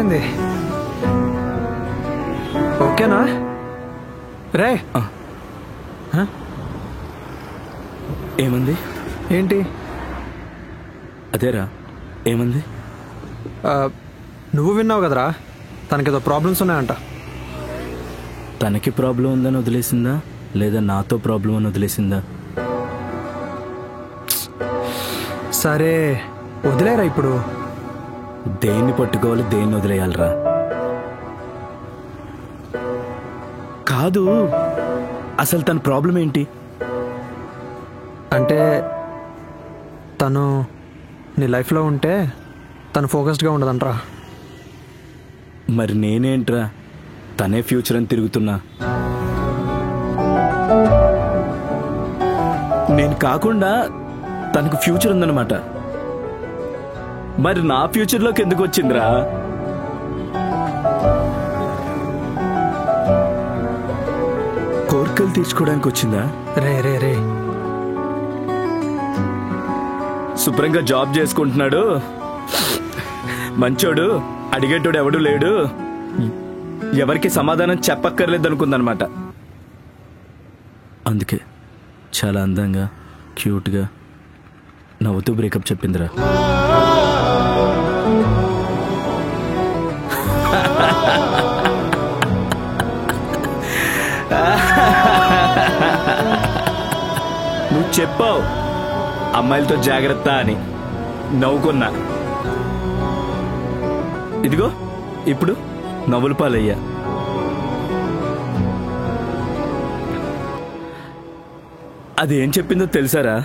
అయిపోయింది. ఓకేనా రే? ఏమంది? ఏంటి? అదేరా, ఏమంది? నువ్వు విన్నావు కదరా, తనకేదో ప్రాబ్లమ్స్ ఉన్నాయంట. తనకి ప్రాబ్లం ఉందని వదిలేసిందా, లేదా నాతో ప్రాబ్లం అని వదిలేసిందా? సరే వదిలేరా. ఇప్పుడు దేన్ని పట్టుకోవాలి, దేన్ని వదిలేయాలరా? కాదు, అసలు తన ప్రాబ్లం ఏంటి? అంటే తను నీ లైఫ్లో ఉంటే తను ఫోకస్డ్గా ఉండదంట్రా. మరి నేనేంట్రా, తనే ఫ్యూచర్ అని తిరుగుతున్నా. నేను కాకుండా తనకు ఫ్యూచర్ ఉందన్నమాట. మరి నా ఫ్యూచర్లోకి ఎందుకు వచ్చిందిరా? కోరికలు తీర్చుకోవడానికి వచ్చిందా? రే రే రే శుభ్రంగా జాబ్ చేసుకుంటున్నాడు, మంచోడు, అడిగేటోడు ఎవడు లేడు, ఎవరికి సమాధానం చెప్పక్కర్లేదు అనుకుందనమాట. అందుకే చాలా అందంగా క్యూట్గా నవ్వుతూ బ్రేకప్ చెప్పిందిరా. నువ్వు చెప్పావు అమ్మాయిలతో జాగ్రత్త అని, నవ్వుకున్నా. ఇదిగో ఇప్పుడు నవ్వుల పాలయ్యా. అదేం చెప్పిందో తెలుసారా?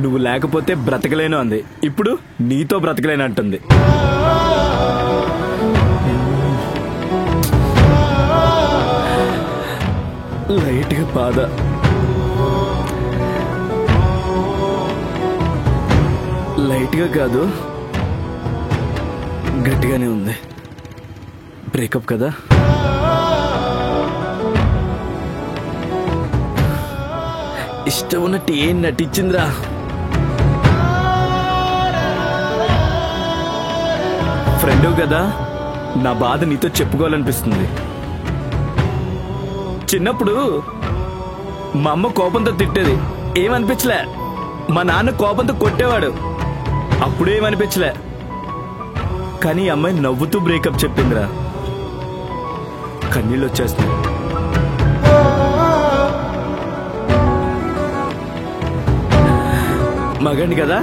నువ్వు లేకపోతే బ్రతకలేను అంది, ఇప్పుడు నీతో బ్రతకలేను అంటుంది. లైట్గా బాధ, లైట్గా కాదు గట్టిగానే ఉంది. బ్రేకప్ కదా, ఇష్టం ఉన్నట్టు ఏం నటించిందిరా. ఫ్రెండు కదా, నా బాధ నీతో చెప్పుకోవాలనిపిస్తుంది. చిన్నప్పుడు మా అమ్మ కోపంతో తిట్టేది, ఏమనిపించలే. మా నాన్న కోపంతో కొట్టేవాడు, అప్పుడు ఏమనిపించలే. కానీ ఈ అమ్మాయి నవ్వుతూ బ్రేకప్ చెప్పిందిరా. కన్నీళ్ళు వచ్చేస్తాయి. మగండి కదా,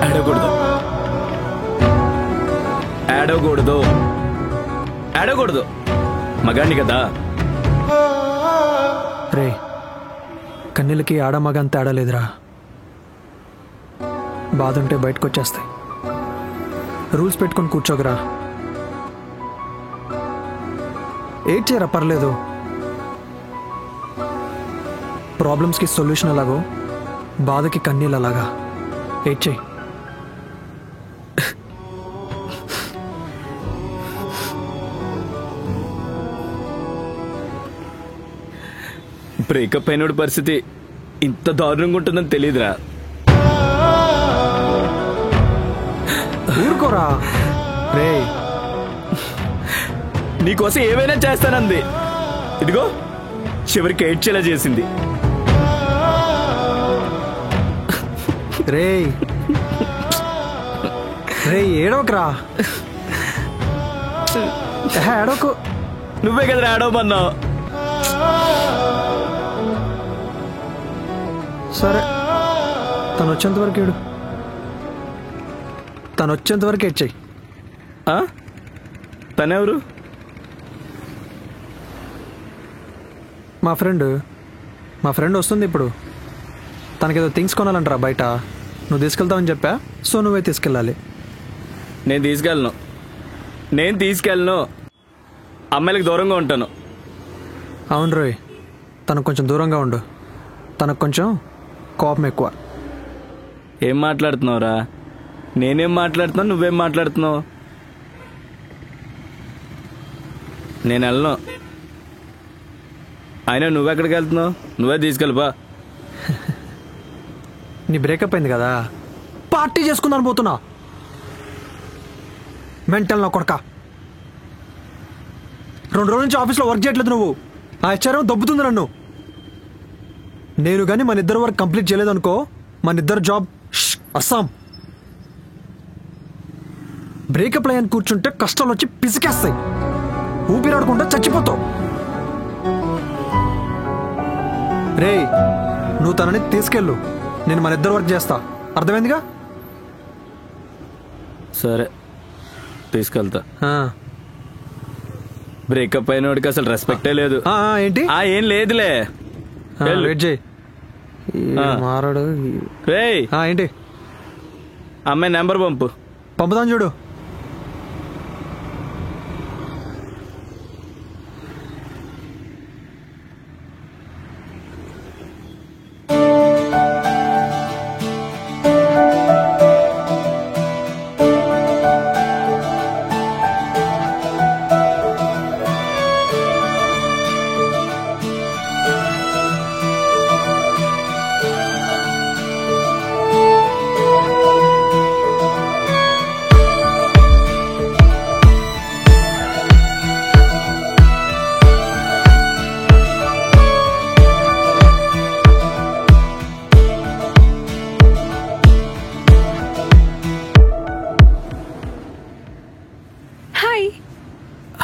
ఏడవకూడదు, ఏడవకూడదు, ఏడవకూడదు. మగాండి కదా. రే, కన్నీళ్ళకి ఆడ మగ అంత తేడా లేదురా. బాధ ఉంటే బయటకు వచ్చేస్తాయి. రూల్స్ పెట్టుకొని కూర్చోకరా. ఏడ్ చేయరా, పర్లేదు. ప్రాబ్లమ్స్కి సొల్యూషన్ అలాగో బాధకి కన్నీళ్ళు అలాగా. ఏడ్ చేయి. బ్రేకప్ అయినోడి పరిస్థితి ఇంత దారుణంగా ఉంటుందని తెలియదురా. ఊరుకోరా రే. నీకోసం ఏమైనా చేస్తానంది, ఇదిగో చివరికి ఏడ్చేలా చేసింది. రే రే ఏడవకరా. ఏడవకు. నువ్వే కదా ఏడవమన్నావు. సరే, తను వచ్చేంత వరకు ఏడు. తను వచ్చేంత వరకు ఏడ్చేయి. తనెవరు? మా ఫ్రెండ్ వస్తుంది ఇప్పుడు. తనకేదో థింగ్స్ కొనాలంటారా బయట. నువ్వు తీసుకెళ్తావని చెప్పా, సో నువ్వే తీసుకెళ్ళాలి. నేను తీసుకెళ్ళను. అమ్మాయిలకు దూరంగా ఉంటాను. అవును రోయ్, తనకు కొంచెం దూరంగా ఉండు. తనకు కొంచెం కోపం ఎక్కువ. ఏం మాట్లాడుతున్నావురా? నేనేం మాట్లాడుతున్నావు, నువ్వేం మాట్లాడుతున్నావు? నేను వెళ్ళను. అయినా నువ్వెక్కడికి వెళ్తున్నావు? నువ్వే తీసుకెళ్ళిపా. నీ బ్రేకప్ అయింది కదా, పార్టీ చేసుకుందాని పోతున్నా. మెంటల్ నా కొడక. 2 రోజుల నుంచి ఆఫీస్లో వర్క్ చేయట్లేదు నువ్వు. ఆ హెచ్ఆర్ఎం దొబ్బుతుంది నన్ను. నేను కానీ మన ఇద్దరు వర్క్ కంప్లీట్ చేయలేదనుకో, మన ఇద్దరు జాబ్ అస్సాం. బ్రేకప్ లైన్ కూర్చుంటే కష్టాలు వచ్చి పిసికేస్తాయి. ఊపిరాడకుండా చచ్చిపోతావు. రే, నువ్వు తనని తీసుకెళ్ళు. నేను మన ఇద్దరు వర్క్ చేస్తా. అర్థమైందిగా? సరే, తీసుకెళ్తా. ఆ. బ్రేకప్ అయినోడికి అసలు రెస్పెక్టే లేదు. ఏంటి? ఏం లేదులే. వెయిట్ చేయి. మారాడు. రేయ్, ఏంటి? అమ్మాయి నెంబర్ పంపు. పంపుదాం చూడు.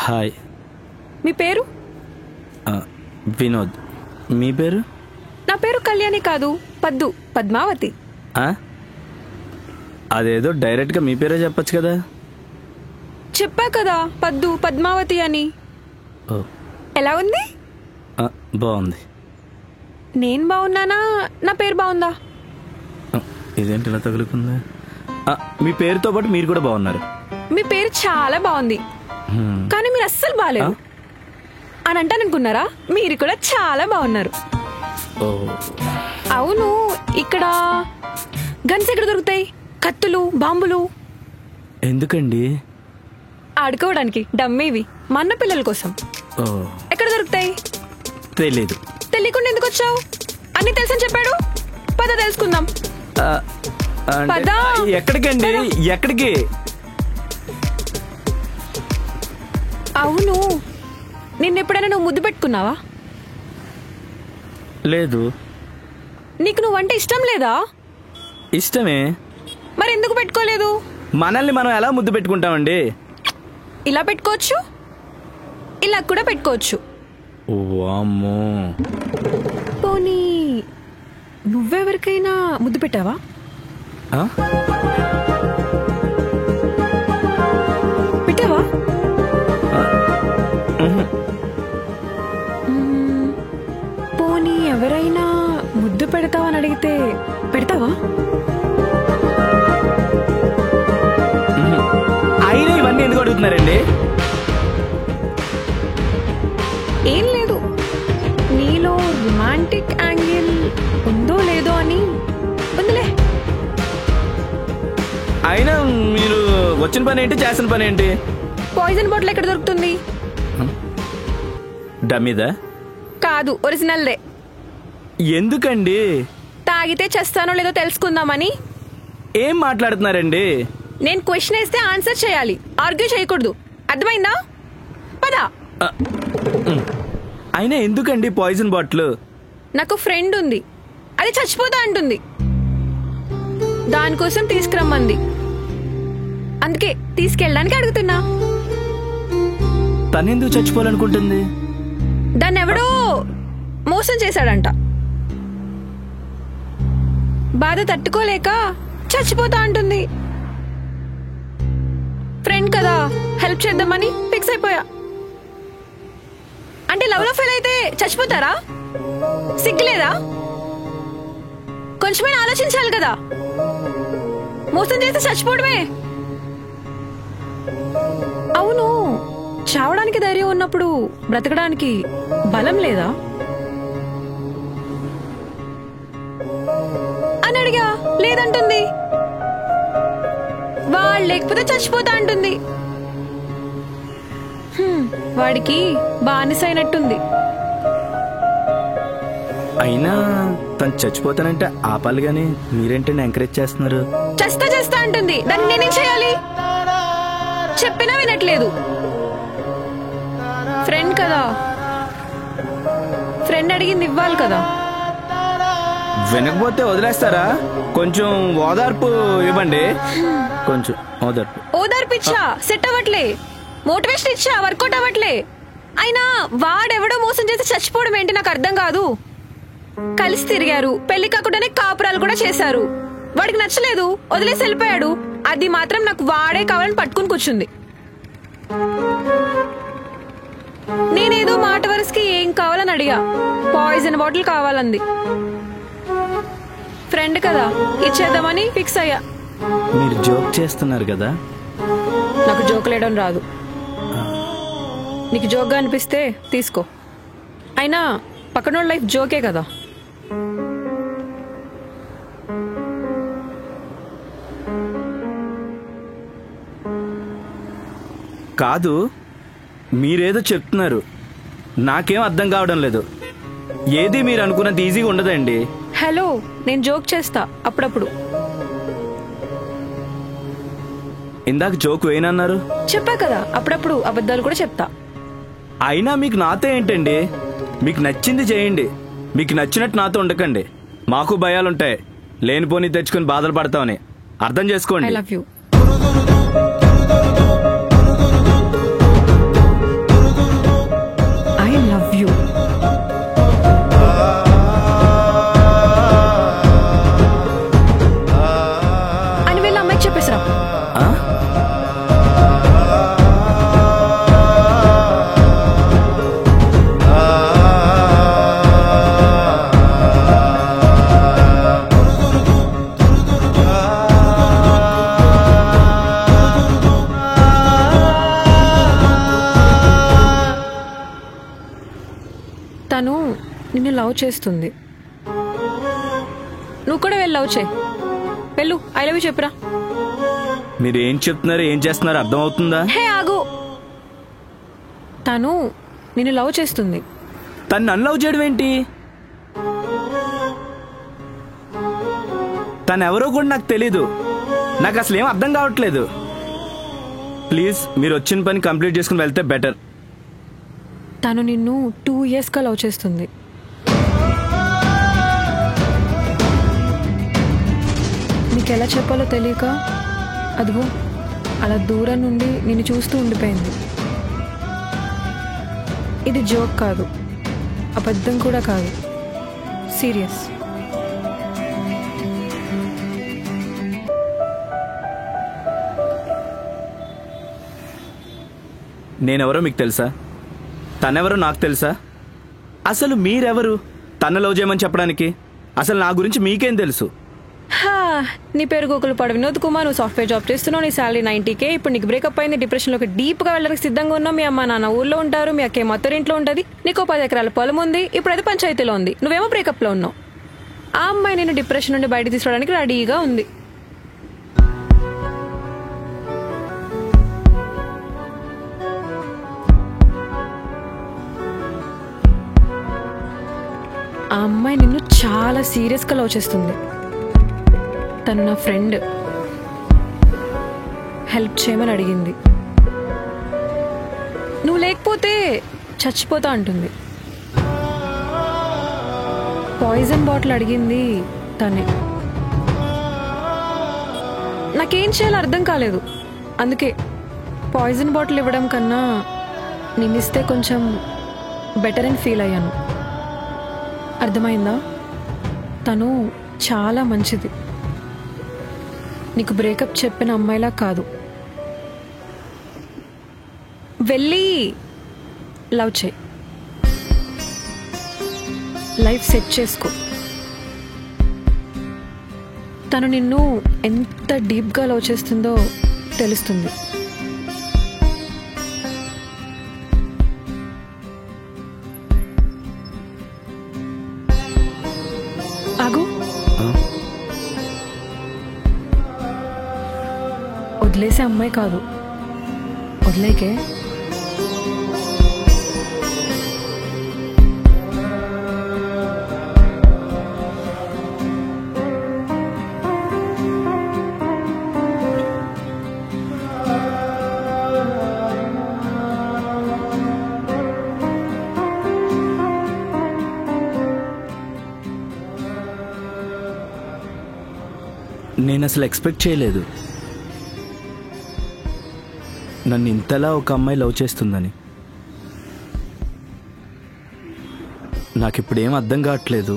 హాయ్. మీ పేరు? వినోద్. మీ పేరు? నా పేరు కళ్యాణి కాదు, పద్దు, పద్మావతి. అదేదో డైరెక్ట్గా మీ పేరే చెప్పచ్చు కదా. చెప్పా కదా, పద్దు పద్మావతి అని. ఎలా ఉంది? బాగుంది. నేను బాగున్నానా, నా పేరు బాగుందా? ఇదేంటి ఇలా తగులుకుందా? మీ పేరుతో పాటు మీరు కూడా బాగున్నారు. మీ పేరు చాలా బాగుంది, కానీ మీరు అస్సలు బాగాలేదు అని అంటాననుకున్నారా? మీరు కూడా చాలా బాగున్నారు. అవును, ఇక్కడ గన్స్ ఎక్కడ దొరుకుతాయి? కత్తులు, బాంబులు ఎందుకండి? ఆడుకోవడానికి, డమ్మీవి, మా అన్న పిల్లల కోసం. ఎక్కడ దొరుకుతాయి? తెలీదు. తెలియకుండా ఎందుకు వచ్చావు? అన్ని తెలుసని చెప్పాడు. పద తెలుసుకుందాం. ఎక్కడికండి? ఎక్కడికి? అవును, నిన్నెప్పుడైనా నువ్వు ముద్దు పెట్టుకున్నావా? లేదు. నీకు నువ్వంటే ఇష్టం లేదా? ఇష్టమే. మరి ఎందుకు పెట్టుకోలేదు? మనల్ని మనం ఎలా ముద్దు పెట్టుకుంటామండి? ఇలా పెట్టుకోవచ్చు, ఇలా కూడా పెట్టుకోవచ్చు. వామ్మో. పోనీ నువ్వెవరికైనా ముద్దు పెట్టావా? పెట్టావా? పోనీ ఎవరైనా ముద్దు పెడతావా అని అడిగితే పెడతావా? అయినా ఇవన్నీ ఎందుకు అడుగుతున్నారండి? ఏం లేదు, నీలో రొమాంటిక్ యాంగిల్ ఉందో లేదో అని. ఉందిలే. అయినా మీరు వచ్చిన పని ఏంటి, చేసిన పని ఏంటి? పాయిజన్ బాటిల్ ఎక్కడ దొరుకుతుంది? డమ్మీదా? కాదు, ఒరిజినల్దే. ఎందుకండి? తాగితే చేస్తానో లేదో తెలుసుకుందామని. ఏం మాట్లాడుతున్నారండి? నేను క్వశ్చన్ వేస్తే ఆన్సర్ చేయాలి, ఆర్గ్యూ చేయకూడదు. అర్థమైందా? పదా. అయినా ఎందుకండి పాయిజన్ బాటిల్? నాకు ఫ్రెండ్ ఉంది, అది చచ్చిపోతా అంటుంది. దానికోసం తీసుకురమ్మంది, అందుకే తీసుకెళ్ళడానికి అడుగుతున్నా. తనెందుకు చచ్చిపోవాలనుకుంటుంది? దాన్ని ఎవడో మోసం చేశాడంట. బాధ తట్టుకోలేక చచ్చిపోతా అంటుంది. ఫ్రెండ్ కదా, హెల్ప్ చేద్దామని ఫిక్స్ అయిపోయా. అంటే లవ్ లో ఫెయిల్ అయితే చచ్చిపోతారా? సిగ్గులేదా? కొంచెమైనా ఆలోచించాలి కదా. మోసం చేస్తే చచ్చిపోవడమే. అవును, చావడానికి ధైర్యం ఉన్నప్పుడు బ్రతకడానికి బలం లేదా అని అడిగా. లేదంటుంది. వాళ్ళు లేకపోతే చచ్చిపోతా అంటుంది. వాడికి బానిసైనట్టుంది. అయినా తను చచ్చిపోతానంటే ఆపాలి గాని మీరేంటండి ఎంకరేజ్ చేస్తున్నారు? చేస్తా అంటుంది. దాన్ని నేనేం చేయాలి? చెప్పినా వినట్లేదు. ఫ్రెండ్ కదా, ఫ్రెండ్ అడిగింది ఇవ్వాలి కదా. వినకపోతే వదిలేస్తారా? కొంచెం ఓదార్పు ఇవ్వండి. కొంచెం ఓదార్పు. ఓదార్పిచ్చా సెట్ అవ్వట్లే, మోటివేషన్ ఇచ్చా వర్కౌట్ అవ్వట్లే. అయినా వాడెవడో మోసం చేసి చచ్చిపోవడం ఏంటి నాకు అర్థం కాదు. కలిసి తిరిగారు, పెళ్లి కాకుండానే కాపురాలు కూడా చేశారు. వాడికి నచ్చలేదు, వదిలేసి వెళ్ళిపోయాడు. అది మాత్రం నాకు వాడే కావాలని పట్టుకుని కూర్చుంది. నేనేదో మాట వరుసకి ఏం కావాలని అడిగా, పాయిజన్ బాటిల్ కావాలంది. ఫ్రెండ్ కదా ఇచ్చేద్దామని ఫిక్స్ అయ్యా. మీరు జోక్ చేస్తున్నారు కదా? నాకు జోకులేయడం రాదు. నీకు జోక్గా అనిపిస్తే తీసుకో. అయినా పక్కనోళ్ళ లైఫ్ జోకే కదా. కాదు, మీరేదో చెప్తున్నారు, నాకేం అర్థం కావడం లేదు. ఏది మీరు అనుకున్నది ఈజీగా ఉండదండి. హలో, నేను జోక్ చేస్తా అప్పుడప్పుడు. ఇందాక జోక్ వేయనన్నారు. చెప్పా కదా, అప్పుడప్పుడు అబద్ధాలు కూడా చెప్తా. అయినా మీకు నాతో ఏంటండి? మీకు నచ్చింది చేయండి, మీకు నచ్చినట్టు నాతో ఉండకండి. మాకు భయాలుంటాయి, లేనిపోని తెచ్చుకుని బాధలు పడతామని అర్థం ఐ చేసుకోండి. Love you. I love you. అని వెళ్ళి అమ్మాయికి చెప్పేసిరా. ఆ? తను నిన్ను లవ్ చేస్తుంది. నువ్వు కూడా వెళ్ళి లవ్ చేయి. వెళ్ళు, ఐ లవ్ యూ చెప్పురా. మీరు ఏం చెప్తున్నారు, ఏం చేస్తున్నారు అర్థం అవుతుందా? హే ఆగు. తను నిన్ను లవ్ చేస్తుంది. తను నన్ను లవ్ చేయడం ఏంటి? తను ఎవరో కూడా నాకు తెలీదు. నాకు అసలు ఏం అర్థం కావట్లేదు. ప్లీజ్ మీరు వచ్చిన పని కంప్లీట్ చేసుకుని వెళ్తే బెటర్. తను నిన్ను 2 yearsగా లవ్ చేస్తుంది. నీకు ఎలా చెప్పాలో తెలియక అదిగో అలా దూరం నుండి నిన్ను చూస్తూ ఉండిపోయింది. ఇది జోక్ కాదు, అబద్ధం కూడా కాదు, సీరియస్. నేనెవరో మీకు తెలుసా? తనెవరో నాకు తెలుసా? అసలు మీరెవరు తన లవ్ చేయమని చెప్పడానికి? అసలు నా గురించి మీకేం తెలుసు? నీ పేరు గోకులపాడు వినోద్ కుమార్, నువ్వు సాఫ్ట్వేర్ జాబ్ చేస్తున్నావు, నీ శాలరీ 90K. ఇప్పుడు నీకు బ్రేకప్ అయింది, డిప్రెషన్లోకి డీప్గా వెళ్ళడానికి సిద్ధంగా ఉన్నావు. మీ అమ్మ నాన్న ఊర్లో ఉంటారు, మీ అక్కే మొత్తం ఉంటుంది, నీకు 10 ఎకరాల పొలం ఉంది, ఇప్పుడైతే పంచాయతీలో ఉంది, నువ్వేమో బ్రేకప్లో ఉన్నావు. ఆ అమ్మాయి నేను డిప్రెషన్ నుండి బయట తీసుకోవడానికి రెడీగా ఉంది. ఆ అమ్మాయి నిన్ను చాలా సీరియస్గా లవ్ చేస్తుంది. తను నా ఫ్రెండ్, హెల్ప్ చేయమని అడిగింది. నువ్వు లేకపోతే చచ్చిపోతా అంటుంది. పాయిజన్ బాటిల్ అడిగింది తనే. నాకేం చేయాలో అర్థం కాలేదు. అందుకే పాయిజన్ బాటిల్ ఇవ్వడం కన్నా నిన్నిస్తే కొంచెం బెటర్ అని ఫీల్ అయ్యాను. అర్థమైందా? తను చాలా మంచిది. నీకు బ్రేకప్ చెప్పిన అమ్మాయిలా కాదు. వెళ్ళి లవ్ చేయి, లైఫ్ సెట్ చేసుకో. తను నిన్ను ఎంత డీప్గా లవ్ చేస్తుందో తెలుస్తుంది. ఆగు. వదిలేసే అమ్మాయి కాదు, వదిలేకే. నేను అసలు ఎక్స్పెక్ట్ చేయలేదు నన్ను ఇంతలా ఒక అమ్మాయి లవ్ చేస్తుందని. నాకు ఇప్పుడు ఏం అర్థం కావట్లేదు,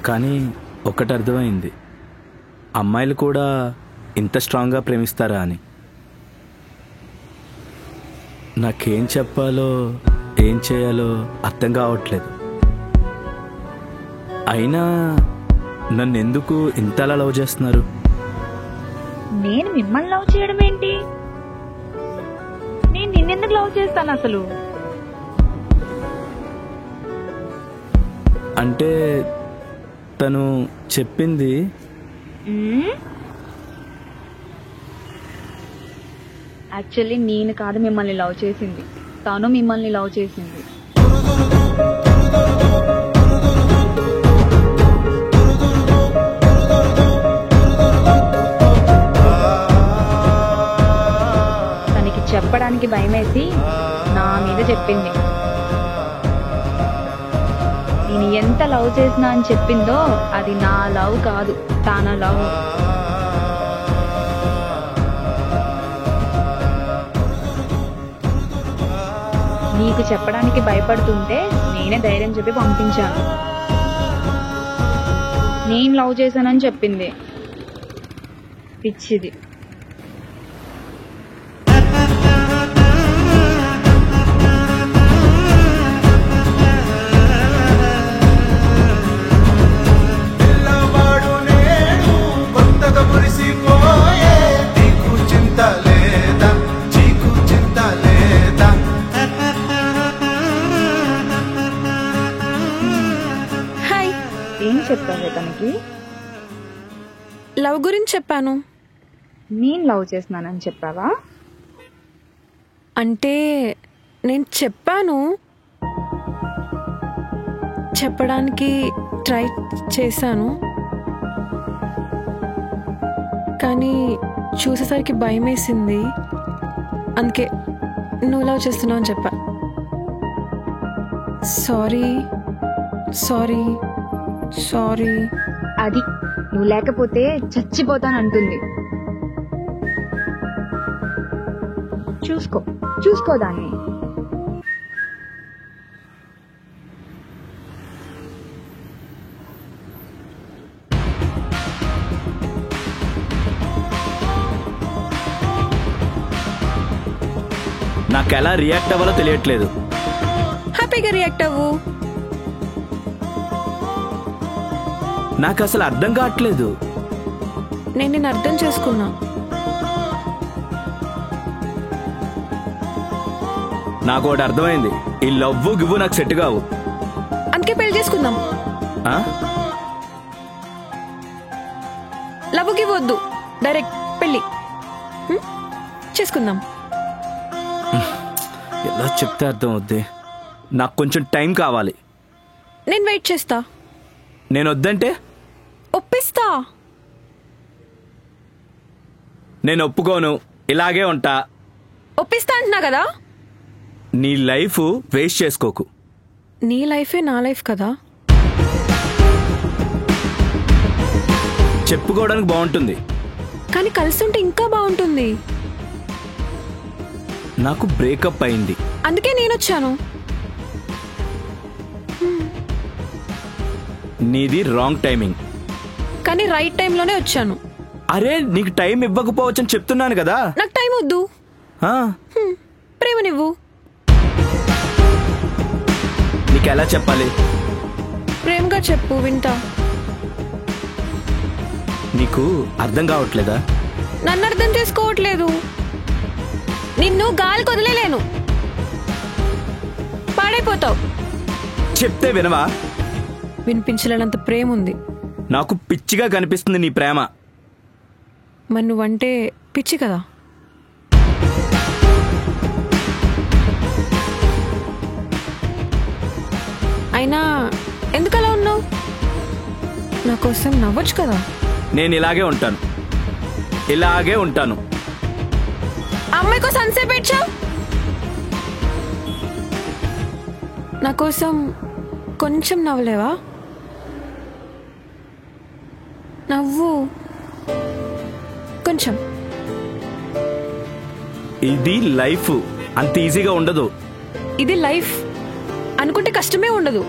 కానీ ఒకటి అర్థమైంది, అమ్మాయిలు కూడా ఇంత స్ట్రాంగ్గా ప్రేమిస్తారా అని. నాకేం చెప్పాలో ఏం చేయాలో అర్థం కావట్లేదు. అయినా నన్ను ఎందుకు ఇంతలా లవ్ చేస్తున్నారు? నేను మిమ్మల్ని లవ్ చేయడం ఏంటి? నేను నిన్నెందుకు లవ్ చేస్తాను అసలు? అంటే తను చెప్పింది యాక్చువల్లీ నేను కాదు మిమ్మల్ని లవ్ చేసింది, తను మిమ్మల్ని లవ్ చేసింది. తనకి చెప్పడానికి భయమేసి నా మీద చెప్పింది. నేను ఎంత లవ్ చేసినా అని చెప్పిందో అది నా లవ్ కాదు, తన లవ్. నీకు చెప్పడానికి భయపడుతుంటే నేనే ధైర్యం చెప్పి పంపించాను. నేను లవ్ చేశానని చెప్పింది, పిచ్చిది. ఏం చెప్పావే తనకి? లవ్ గురించి చెప్పాను. నేను లవ్ చేస్తున్నానని చెప్పావా? అంటే నేను చెప్పాను, చెప్పడానికి ట్రై చేశాను, కానీ చూసేసరికి భయం వేసింది. అందుకే నువ్వు లవ్ చేస్తున్నావు అని చెప్పా. Sorry sorry sorry. అది నువ్వు లేకపోతే చచ్చిపోతానంటుంది. చూసుకో దాన్ని. నాకు ఎలా రియాక్ట్ అవ్వాలో తెలియట్లేదు. హ్యాపీగా రియాక్ట్ అవ్వు. నాకు అసలు అర్థం కావట్లేదు. నేను నిన్ను అర్థం చేసుకున్నా. నాకు ఒకటి అర్థమైంది, ఈ లవ్వు గివ్వు నాకు సెట్ కావు. అందుకే పెళ్లి చేసుకుందాం. లవ్వుకి వద్దు, డైరెక్ట్ పెళ్లి చేసుకుందాం. ఎలా చెప్తే అర్థం అవుద్ది? నాకు కొంచెం టైం కావాలి. నేను వెయిట్ చేస్తా. నేను వద్దంటే ఒప్పిస్తా. నేను ఒప్పుకోను, ఇలాగే ఉంటా. ఒప్పిస్తా అంటున్నా కదా. నీ లైఫ్ వేస్ట్ చేసుకోకు. నీ లైఫే నా లైఫ్ కదా. చెప్పుకోవడానికి బాగుంటుంది, కానీ కలిసి ఉంటే ఇంకా బాగుంటుంది. నాకు బ్రేకప్ అయింది, అందుకే నేను వచ్చాను. నీది రాంగ్ టైమింగ్. కానీ రైట్ టైంలోనే వచ్చాను. అరే నీకు టైం ఇవ్వకపోవచ్చని చెప్తున్నాను కదా. నాకు టైం వద్దు, ప్రేమనివ్వు. నీకు ఎలా చెప్పాలి? ప్రేమగా చెప్పు, వింటా. నీకు అర్థం కావట్లేదా? నన్ను అర్థం చేసుకోవట్లేదు. నిన్ను గాలి కొదిలేలేను, పాడైపోతావు. చెప్తే వినవా? వినిపించలేనంత ప్రేమ ఉంది. నాకు పిచ్చిగా కనిపిస్తుంది నీ ప్రేమ. మరి నువ్వంటే పిచ్చి కదా. అయినా ఎందుకలా ఉన్నావు? నా కోసం నవ్వచ్చు కదా. నేను ఇలాగే ఉంటాను, ఇలాగే ఉంటాను. అమ్మాయి కోసం అన్సేపు పెట్టావు. నా కోసం కొంచెం నవ్వలేవా? నవ్వు కొంచెం. ఇది లైఫ్, అంత ఈజీగా ఉండదు. ఇది లైఫ్ అనుకుంటే కష్టమే ఉండదు.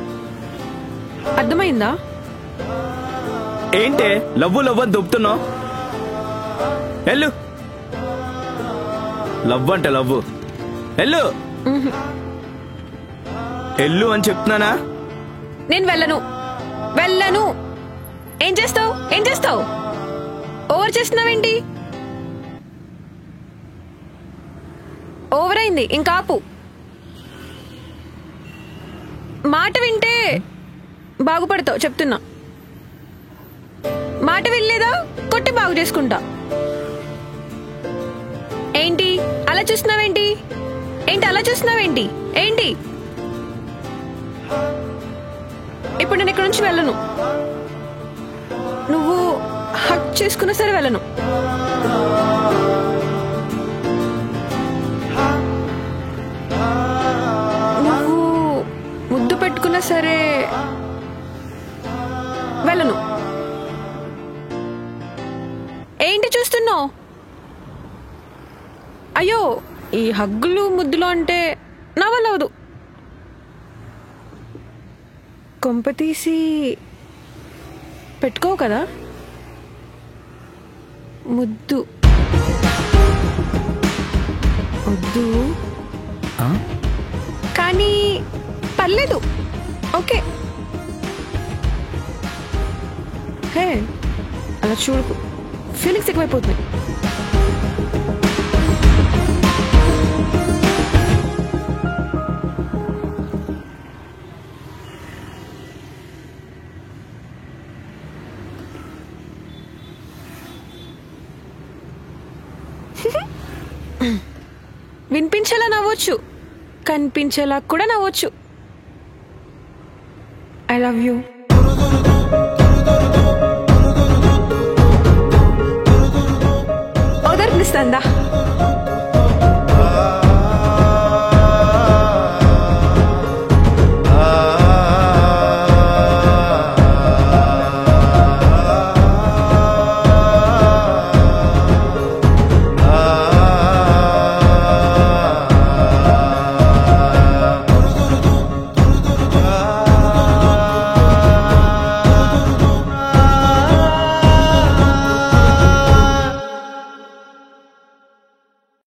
అర్థమైందా? ఏంటే లవ్వు లవ్వు అని దొబ్బుతున్నావు? వెళ్ళు. లవ్వు అంటే లవ్వు. వెళ్ళు వెళ్ళు అని చెప్తున్నానా? నేను వెళ్ళను. ఏం చేస్తావు? ఓవర్ చేస్తున్నావేంటి? ఓవర్ అయింది, ఇంకా ఆపు. మాట వింటే బాగుపడతావు చెప్తున్నా. మాట వినలేదా కొట్టి బాగు చేసుకుంటా. ఏంటి అలా చూస్తున్నావేంటి? ఏంటి ఇప్పుడు నేను ఇక్కడి నుంచి వెళ్ళను. నువ్వు హక్ చేసుకున్నా సరే వెళ్ళను. నువ్వు ముద్దు పెట్టుకున్నా సరే వెళ్ళను. ఏంటి చూస్తున్నావు? అయ్యో, ఈ హగ్గులు ముద్దులు అంటే నా వల్ల అవదు. కొంప తీసి పెట్టుకోవు కదా ముద్దు? వద్దు కానీ పర్లేదు, ఓకే. హే, అలా చూడకు, ఫీలింగ్స్ ఎక్కువైపోతున్నాయి. వినిపించేలా నవ్వచ్చు, కనిపించేలా కూడా నవ్వచ్చు. I love you. ఓదర్పిస్తుందా?